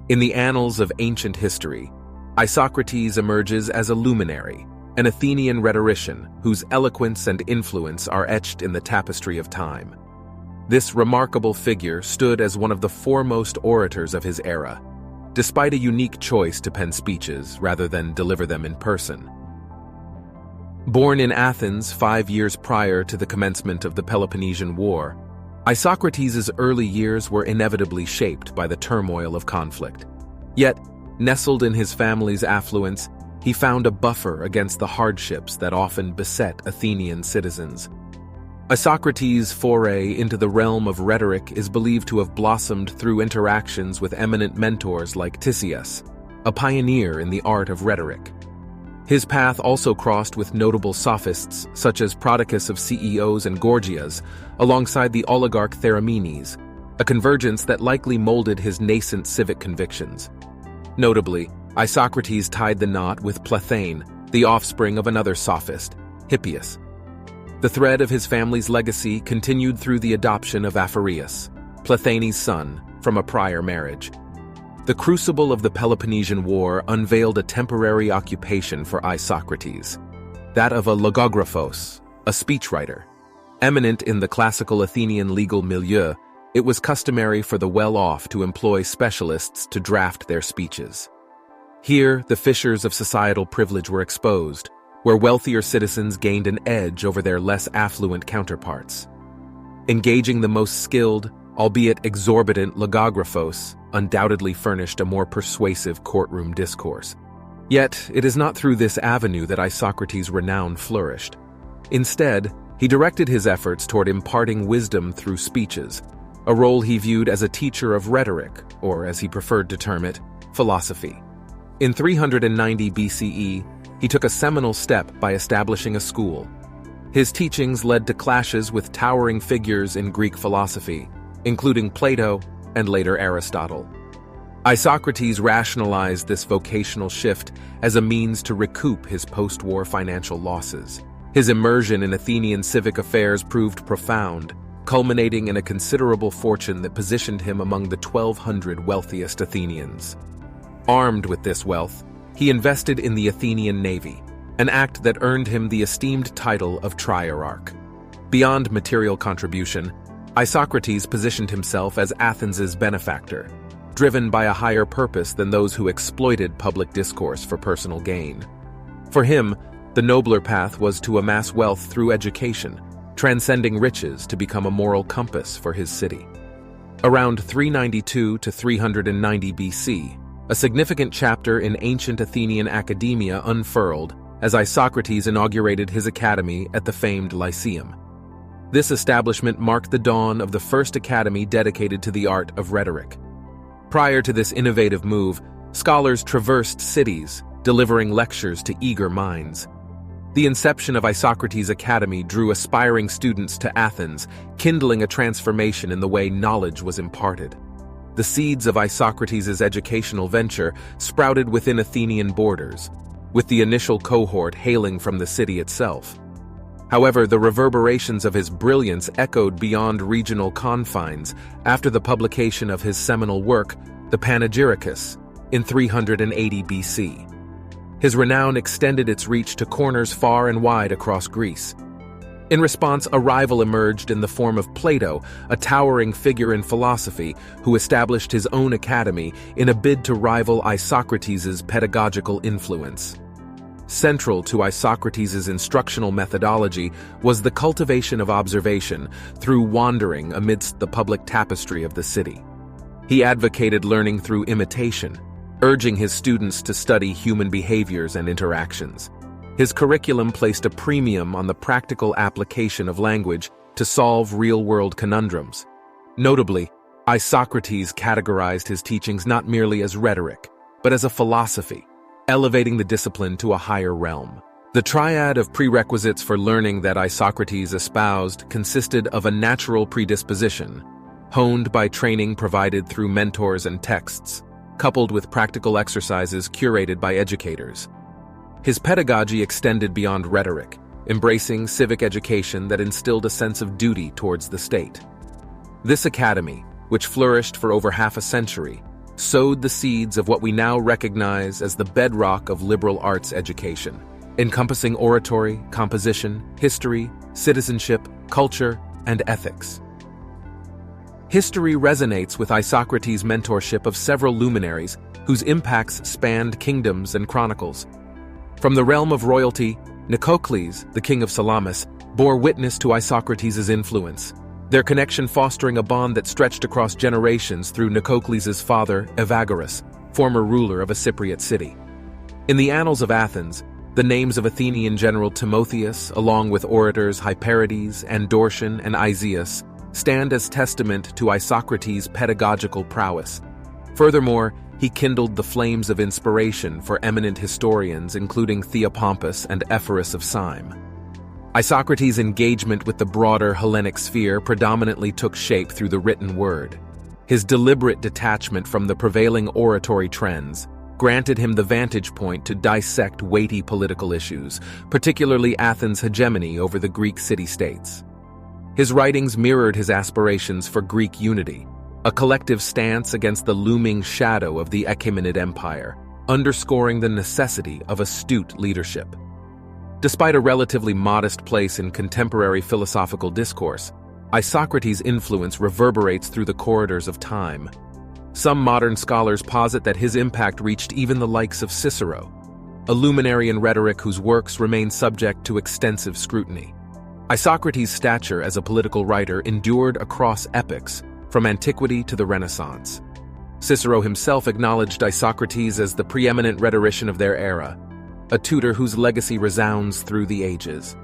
In the annals of ancient history, Isocrates emerges as a luminary, an Athenian rhetorician whose eloquence and influence are etched in the tapestry of time. This remarkable figure stood as one of the foremost orators of his era, despite a unique choice to pen speeches rather than deliver them in person. Born in Athens 5 years prior to the commencement of the Peloponnesian War, Isocrates' early years were inevitably shaped by the turmoil of conflict. Yet, nestled in his family's affluence, he found a buffer against the hardships that often beset Athenian citizens. Isocrates' foray into the realm of rhetoric is believed to have blossomed through interactions with eminent mentors like Cicero, a pioneer in the art of rhetoric. His path also crossed with notable sophists such as Prodicus of Ceos and Gorgias, alongside the oligarch Theramenes, a convergence that likely molded his nascent civic convictions. Notably, Isocrates tied the knot with Plethane, the offspring of another sophist, Hippias. The thread of his family's legacy continued through the adoption of Ephorus, Plethane's son, from a prior marriage. The crucible of the Peloponnesian War unveiled a temporary occupation for Isocrates, that of a logographos, a speechwriter. Eminent in the classical Athenian legal milieu, it was customary for the well-off to employ specialists to draft their speeches. Here, the fissures of societal privilege were exposed, where wealthier citizens gained an edge over their less affluent counterparts. Engaging the most skilled, albeit exorbitant logographos, undoubtedly furnished a more persuasive courtroom discourse. Yet, it is not through this avenue that Isocrates' renown flourished. Instead, he directed his efforts toward imparting wisdom through speeches, a role he viewed as a teacher of rhetoric, or as he preferred to term it, philosophy. In 390 BCE, he took a seminal step by establishing a school. His teachings led to clashes with towering figures in Greek philosophy, including Plato and later Aristotle. Isocrates rationalized this vocational shift as a means to recoup his post-war financial losses. His immersion in Athenian civic affairs proved profound, culminating in a considerable fortune that positioned him among the 1,200 wealthiest Athenians. Armed with this wealth, he invested in the Athenian navy, an act that earned him the esteemed title of Triarch. Beyond material contribution, Isocrates positioned himself as Athens' benefactor, driven by a higher purpose than those who exploited public discourse for personal gain. For him, the nobler path was to amass wealth through education, transcending riches to become a moral compass for his city. Around 392 to 390 BC, a significant chapter in ancient Athenian academia unfurled as Isocrates inaugurated his academy at the famed Lyceum. This establishment marked the dawn of the first academy dedicated to the art of rhetoric. Prior to this innovative move, scholars traversed cities, delivering lectures to eager minds. The inception of Isocrates' Academy drew aspiring students to Athens, kindling a transformation in the way knowledge was imparted. The seeds of Isocrates' educational venture sprouted within Athenian borders, with the initial cohort hailing from the city itself. However, the reverberations of his brilliance echoed beyond regional confines after the publication of his seminal work, the Panegyricus, in 380 BC. His renown extended its reach to corners far and wide across Greece. In response, a rival emerged in the form of Plato, a towering figure in philosophy who established his own academy in a bid to rival Isocrates' pedagogical influence. Central to Isocrates' instructional methodology was the cultivation of observation through wandering amidst the public tapestry of the city. He advocated learning through imitation, urging his students to study human behaviors and interactions. His curriculum placed a premium on the practical application of language to solve real-world conundrums. Notably, Isocrates categorized his teachings not merely as rhetoric, but as a philosophy, elevating the discipline to a higher realm. The triad of prerequisites for learning that Isocrates espoused consisted of a natural predisposition, honed by training provided through mentors and texts, coupled with practical exercises curated by educators. His pedagogy extended beyond rhetoric, embracing civic education that instilled a sense of duty towards the state. This academy, which flourished for over half a century, sowed the seeds of what we now recognize as the bedrock of liberal arts education, encompassing oratory, composition, history, citizenship, culture, and ethics. History resonates with Isocrates' mentorship of several luminaries whose impacts spanned kingdoms and chronicles. From the realm of royalty, Nicocles, the king of Salamis, bore witness to Isocrates' influence, their connection fostering a bond that stretched across generations through Nicocles' father, Ephorus, former ruler of a Cypriot city. In the annals of Athens, the names of Athenian General Timotheus, along with orators Hyperides, Dortian, and Isaeus, stand as testament to Isocrates' pedagogical prowess. Furthermore, he kindled the flames of inspiration for eminent historians including Theopompus and Ephorus of Cyme. Isocrates' engagement with the broader Hellenic sphere predominantly took shape through the written word. His deliberate detachment from the prevailing oratory trends granted him the vantage point to dissect weighty political issues, particularly Athens' hegemony over the Greek city-states. His writings mirrored his aspirations for Greek unity, a collective stance against the looming shadow of the Achaemenid Empire, underscoring the necessity of astute leadership. Despite a relatively modest place in contemporary philosophical discourse, Isocrates' influence reverberates through the corridors of time. Some modern scholars posit that his impact reached even the likes of Cicero, a luminary in rhetoric whose works remain subject to extensive scrutiny. Isocrates' stature as a political writer endured across epochs, from antiquity to the Renaissance. Cicero himself acknowledged Isocrates as the preeminent rhetorician of their era, a tutor whose legacy resounds through the ages.